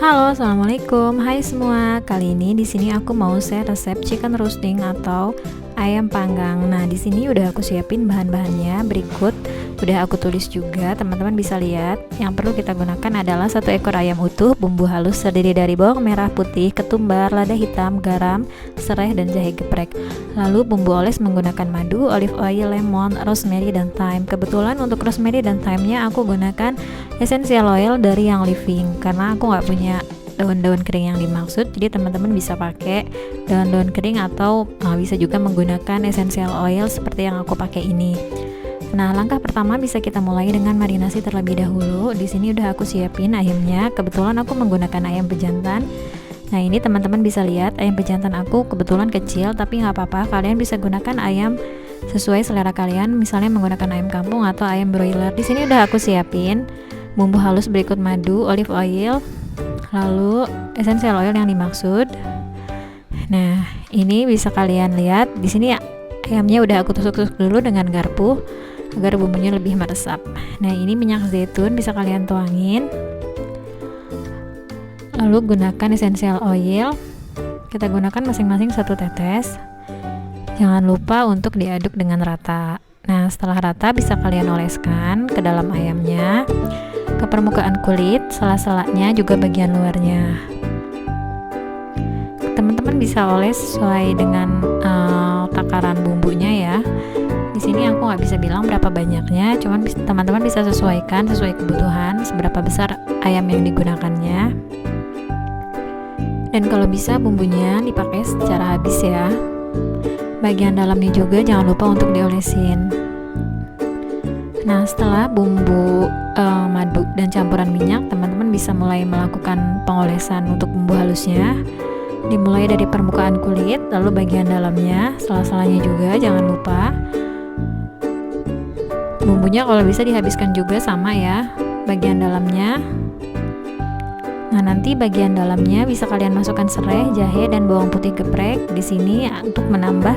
Halo, assalamualaikum. Hai semua. Kali ini di sini aku mau share resep chicken roasting atau ayam panggang. Nah, di sini udah aku siapin bahan-bahannya. Berikut udah aku tulis juga, teman-teman bisa lihat. Yang perlu kita gunakan adalah 1 ekor ayam utuh, bumbu halus terdiri dari bawang merah putih, ketumbar, lada hitam, garam, serai dan jahe geprek. Lalu bumbu oles menggunakan madu, olive oil, lemon, rosemary dan thyme. Kebetulan untuk rosemary dan thyme-nya aku gunakan essential oil dari yang living karena aku nggak punya daun-daun kering yang dimaksud, jadi teman-teman bisa pakai daun-daun kering atau bisa juga menggunakan essential oil seperti yang aku pakai ini. Nah, langkah pertama bisa kita mulai dengan marinasi terlebih dahulu. Di sini udah aku siapin ayamnya. Kebetulan aku menggunakan ayam pejantan. Nah, ini teman-teman bisa lihat ayam pejantan aku kebetulan kecil, tapi nggak apa-apa. Kalian bisa gunakan ayam sesuai selera kalian, misalnya menggunakan ayam kampung atau ayam broiler. Di sini udah aku siapin bumbu halus berikut madu, olive oil, lalu essential oil yang dimaksud. Nah, ini bisa kalian lihat di sini ayamnya udah aku tusuk-tusuk dulu dengan garpu agar bumbunya lebih meresap. Nah, ini minyak zaitun bisa kalian tuangin. Lalu gunakan essential oil. Kita gunakan masing-masing 1 tetes. Jangan lupa untuk diaduk dengan rata. Nah, setelah rata bisa kalian oleskan ke dalam ayamnya, ke permukaan kulit, sela-selanya juga bagian luarnya. Teman-teman bisa oles sesuai dengan takaran bumbunya ya. Di sini aku nggak bisa bilang berapa banyaknya, cuman teman-teman bisa sesuaikan sesuai kebutuhan seberapa besar ayam yang digunakannya. Dan kalau bisa bumbunya dipakai secara habis ya. Bagian dalamnya juga jangan lupa untuk diolesin. Nah, setelah bumbu madu dan campuran minyak, teman-teman bisa mulai melakukan pengolesan untuk bumbu halusnya. Dimulai dari permukaan kulit, lalu bagian dalamnya, sela-selanya juga jangan lupa. Bumbunya kalau bisa dihabiskan juga sama ya, bagian dalamnya. Nah, nanti bagian dalamnya bisa kalian masukkan serai, jahe dan bawang putih geprek. Di sini untuk menambah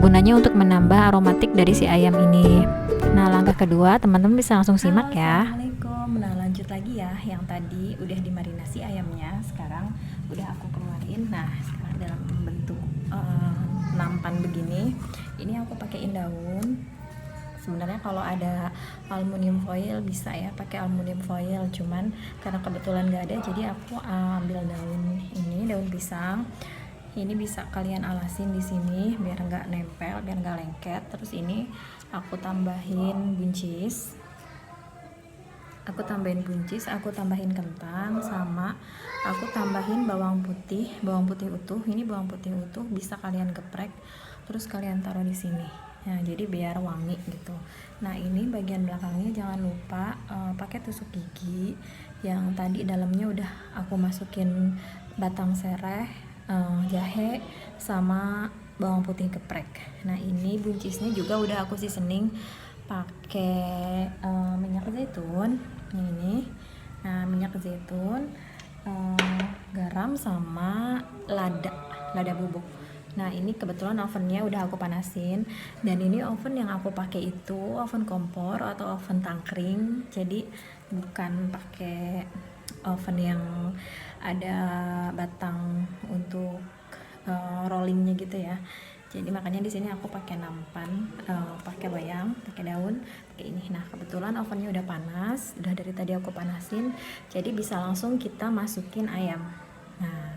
gunanya untuk menambah aromatik dari si ayam ini. Nah, langkah kedua teman-teman bisa langsung simak ya. Assalamualaikum. Nah, lanjut lagi ya. Yang tadi udah dimarinasi ayamnya, sekarang udah aku keluarin. Nah, sekarang dalam bentuk nampan begini. Ini aku pakaiin daun. Sebenarnya kalau ada aluminium foil bisa ya, pakai aluminium foil, cuman karena kebetulan nggak ada, jadi aku ambil daun ini, daun pisang. Ini bisa kalian alasin di sini biar nggak nempel, biar nggak lengket. Terus ini aku tambahin buncis, aku tambahin kentang, sama aku tambahin bawang putih utuh. Ini bawang putih utuh bisa kalian geprek, terus kalian taruh di sini. Nah, jadi biar wangi gitu. Nah, ini bagian belakangnya jangan lupa pakai tusuk gigi. Yang tadi dalamnya udah aku masukin batang sereh, jahe, sama bawang putih geprek. Nah, ini buncisnya juga udah aku seasoning pakai minyak zaitun. Ini. Nah, minyak zaitun, garam sama lada bubuk. Nah, ini kebetulan ovennya udah aku panasin, dan ini oven yang aku pakai itu oven kompor atau oven tangkring, jadi bukan pakai oven yang ada batang untuk rollingnya gitu ya. Jadi makanya di sini aku pakai nampan, pakai loyang, pakai daun, pakai ini. Nah, kebetulan ovennya udah panas, udah dari tadi aku panasin, jadi bisa langsung kita masukin ayam. Nah,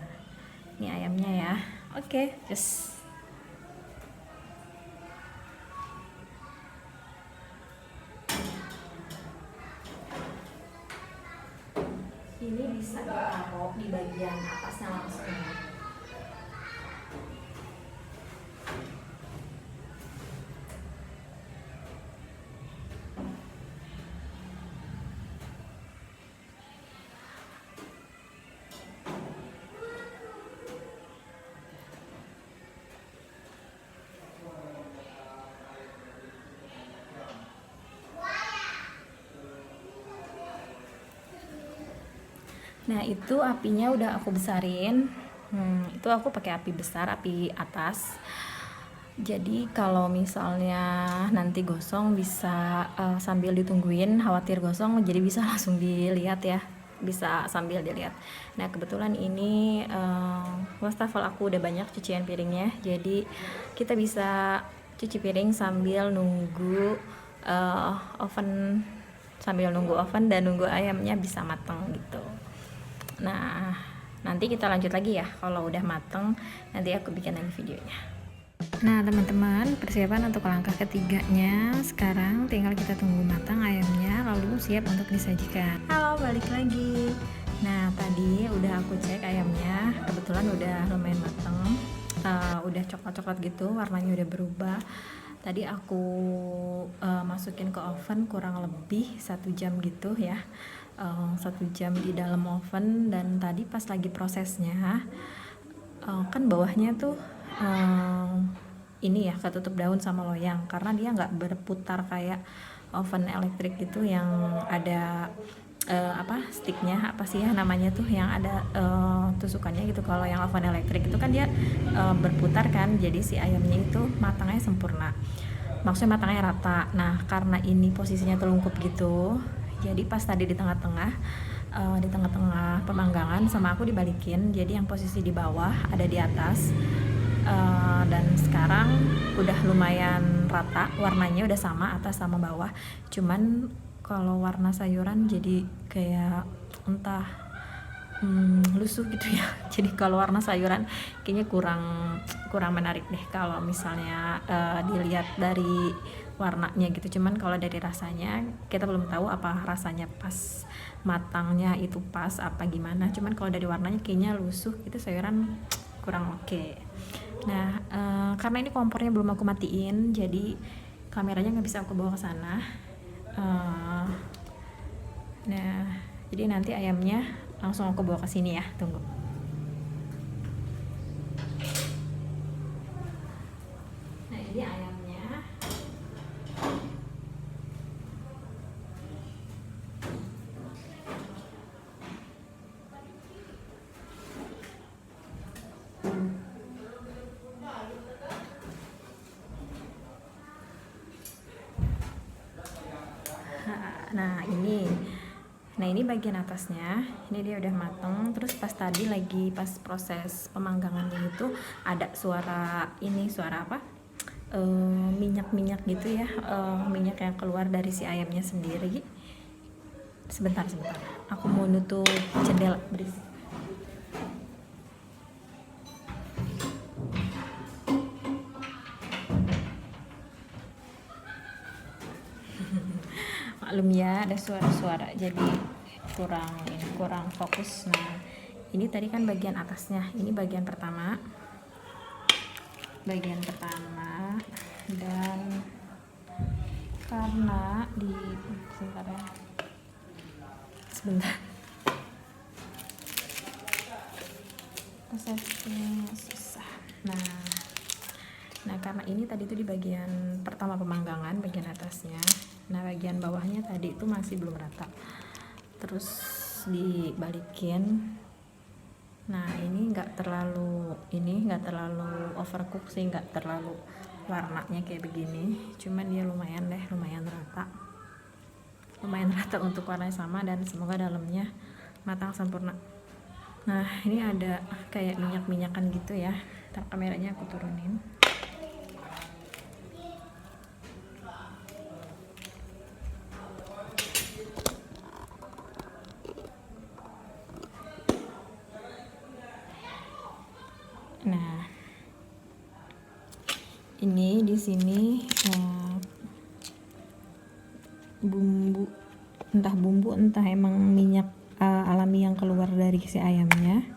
ini ayamnya ya. Oke, just ini bisa ditaruh di bagian atasnya langsung. Nah, itu apinya udah aku besarin. Itu aku pakai api besar, api atas. Jadi kalau misalnya nanti gosong bisa sambil ditungguin, khawatir gosong, jadi bisa langsung dilihat ya. bisa sambil dilihat. Nah kebetulan ini wastafel aku udah banyak cucian piringnya, jadi kita bisa cuci piring sambil nunggu oven dan nunggu ayamnya bisa mateng gitu. Nah nanti kita lanjut lagi ya, kalau udah mateng nanti aku bikin lagi videonya. Nah teman-teman, persiapan untuk langkah ketiganya sekarang tinggal kita tunggu matang ayamnya lalu siap untuk disajikan. Halo, balik lagi. Nah tadi udah aku cek ayamnya, kebetulan udah lumayan matang, udah coklat-coklat gitu, warnanya udah berubah. Tadi aku masukin ke oven kurang lebih 1 jam gitu ya, 1 jam di dalam oven. Dan tadi pas lagi prosesnya kan bawahnya tuh ini ya ketutup daun sama loyang, karena dia nggak berputar kayak oven elektrik gitu yang ada sticknya, apa sih ya namanya tuh, yang ada tusukannya gitu. Kalau yang oven elektrik itu kan dia berputar kan, jadi si ayamnya itu matangnya sempurna, maksudnya matangnya rata. Nah karena ini posisinya telungkup gitu, jadi pas tadi di tengah-tengah pemanggangan sama aku dibalikin, jadi yang posisi di bawah ada di atas. Dan sekarang udah lumayan rata, warnanya udah sama atas sama bawah. Cuman kalau warna sayuran jadi kayak entah lusuh gitu ya. Jadi kalau warna sayuran kayaknya kurang menarik deh kalau misalnya dilihat dari warnanya gitu. Cuman kalau dari rasanya kita belum tahu apa rasanya pas matangnya itu pas apa gimana. Cuman kalau dari warnanya kayaknya lusuh gitu, sayuran kurang oke. Nah karena ini kompornya belum aku matiin, jadi kameranya nggak bisa aku bawa ke sana. Nah jadi nanti ayamnya langsung aku bawa ke sini ya, tunggu. Nah ini ayamnya. Nah ini bagian atasnya, ini dia udah mateng. Terus pas tadi lagi pas proses pemanggangan itu ada suara apa? Minyak gitu ya, minyak yang keluar dari si ayamnya sendiri. Sebentar, aku mau nutup jendela berisik. Maklum ya, ada suara-suara jadi kurang fokus. Nah ini tadi kan bagian atasnya, ini bagian pertama, dan karena sebentar prosesnya susah. Nah karena ini tadi tuh di bagian pertama pemanggangan, bagian atasnya. Nah bagian bawahnya tadi itu masih belum rata, terus dibalikin. Nah ini nggak terlalu overcook sih, nggak terlalu warnanya kayak begini, cuman dia lumayan rata untuk warnanya sama, dan semoga dalamnya matang sempurna. Nah ini ada kayak minyak-minyakan gitu ya, ntar kameranya aku turunin. Nah ini di sini bumbu entah emang minyak alami yang keluar dari si ayamnya.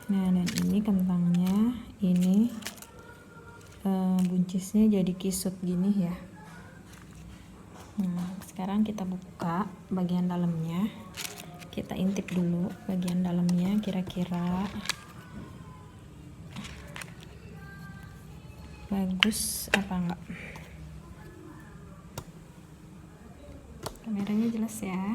Nah dan ini kentangnya, ini buncisnya jadi kisut gini ya. Nah sekarang kita buka bagian dalamnya, kita intip dulu bagian dalamnya kira-kira bagus apa enggak. Kameranya jelas ya.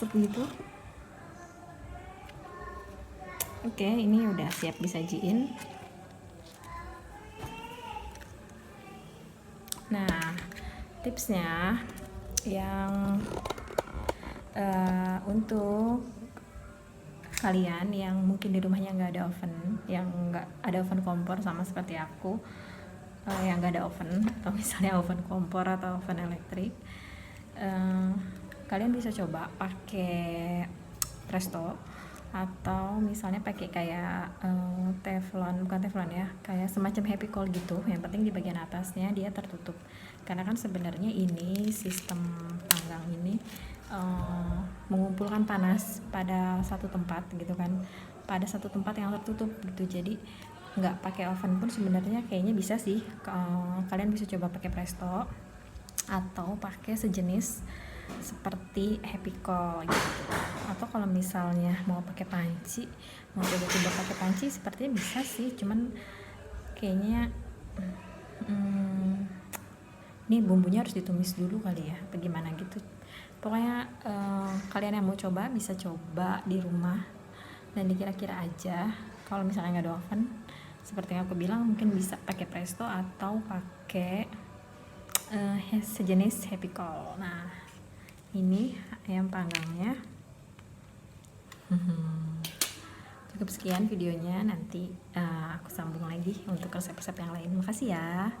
asap gitu. Oke, ini udah siap disajiin. Nah, tipsnya yang untuk kalian yang mungkin di rumahnya nggak ada oven, yang nggak ada oven kompor sama seperti aku, yang nggak ada oven, atau misalnya oven kompor atau oven elektrik, kalian bisa coba pakai presto, atau misalnya pakai kayak teflon, bukan teflon ya, kayak semacam happy coil gitu. Yang penting di bagian atasnya dia tertutup, karena kan sebenarnya ini sistem panggang ini mengumpulkan panas pada satu tempat gitu kan, pada satu tempat yang tertutup gitu. Jadi nggak pakai oven pun sebenarnya kayaknya bisa sih. Kalian bisa coba pakai presto atau pakai sejenis seperti happy coil gitu. Atau kalau misalnya mau pakai panci, mau coba-coba pakai panci sepertinya bisa sih, cuman kayaknya ini bumbunya harus ditumis dulu kali ya, bagaimana gitu. Pokoknya kalian yang mau coba bisa coba di rumah dan dikira-kira aja. Kalau misalnya nggak ada oven, seperti yang aku bilang, mungkin bisa pakai presto atau pakai sejenis happy coil. Nah, ini ayam panggangnya. Cukup sekian videonya, nanti aku sambung lagi untuk resep-resep yang lain. Makasih ya.